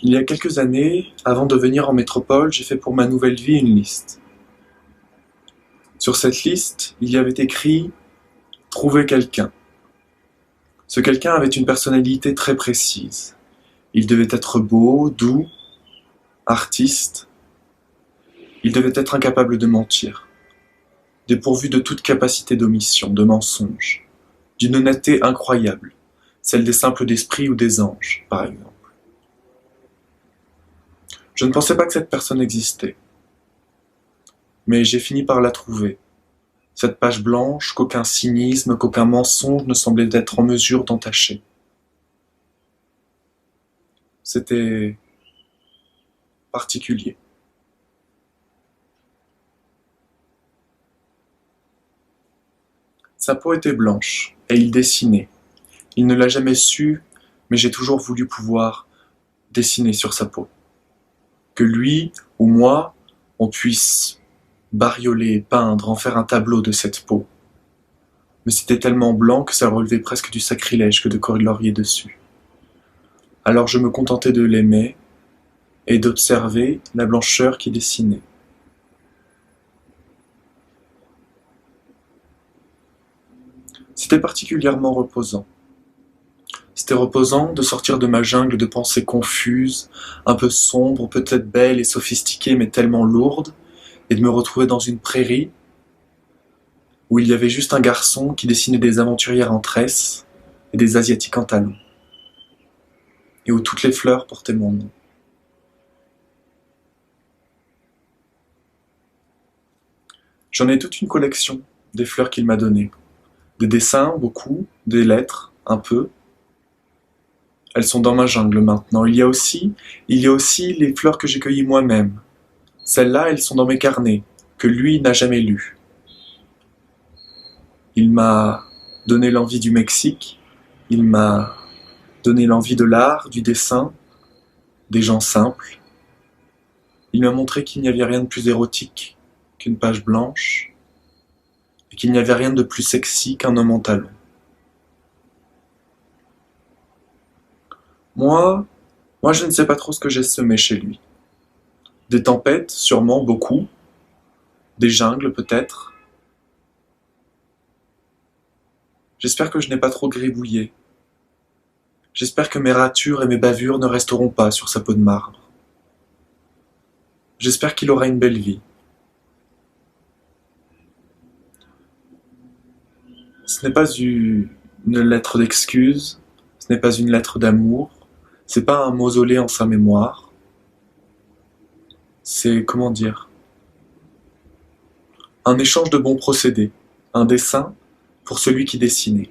Il y a quelques années, avant de venir en métropole, j'ai fait pour ma nouvelle vie une liste. Sur cette liste, il y avait écrit trouver quelqu'un. Ce quelqu'un avait une personnalité très précise. Il devait être beau, doux, artiste. Il devait être incapable de mentir, dépourvu de toute capacité d'omission, de mensonge, d'une honnêteté incroyable, celle des simples d'esprit ou des anges, par exemple. Je ne pensais pas que cette personne existait, mais j'ai fini par la trouver. Cette page blanche qu'aucun cynisme, qu'aucun mensonge ne semblait être en mesure d'entacher. C'était particulier. Sa peau était blanche, et il dessinait. Il ne l'a jamais su, mais j'ai toujours voulu pouvoir dessiner sur sa peau. Que lui ou moi, on puisse barioler, peindre, en faire un tableau de cette peau. Mais c'était tellement blanc que ça relevait presque du sacrilège que de colorier dessus. Alors je me contentais de l'aimer et d'observer la blancheur qui dessinait. C'était particulièrement reposant. C'était reposant de sortir de ma jungle de pensées confuses, un peu sombres, peut-être belles et sophistiquées, mais tellement lourdes, et de me retrouver dans une prairie où il y avait juste un garçon qui dessinait des aventurières en tresse et des asiatiques en talons, et où toutes les fleurs portaient mon nom. J'en ai toute une collection des fleurs qu'il m'a données. Des dessins, beaucoup, des lettres, un peu. Elles sont dans ma jungle maintenant. Il y a aussi les fleurs que j'ai cueillies moi-même. Celles-là, elles sont dans mes carnets, que lui n'a jamais lus. Il m'a donné l'envie du Mexique, il m'a donné l'envie de l'art, du dessin, des gens simples. Il m'a montré qu'il n'y avait rien de plus érotique qu'une page blanche, et qu'il n'y avait rien de plus sexy qu'un homme en talons. Moi, moi je ne sais pas trop ce que j'ai semé chez lui. Des tempêtes, sûrement beaucoup, des jungles peut-être. J'espère que je n'ai pas trop gribouillé. J'espère que mes ratures et mes bavures ne resteront pas sur sa peau de marbre. J'espère qu'il aura une belle vie. Ce n'est pas une lettre d'excuse, ce n'est pas une lettre d'amour, c'est pas un mausolée en sa mémoire. C'est, comment dire, un échange de bons procédés, un dessin pour celui qui dessinait.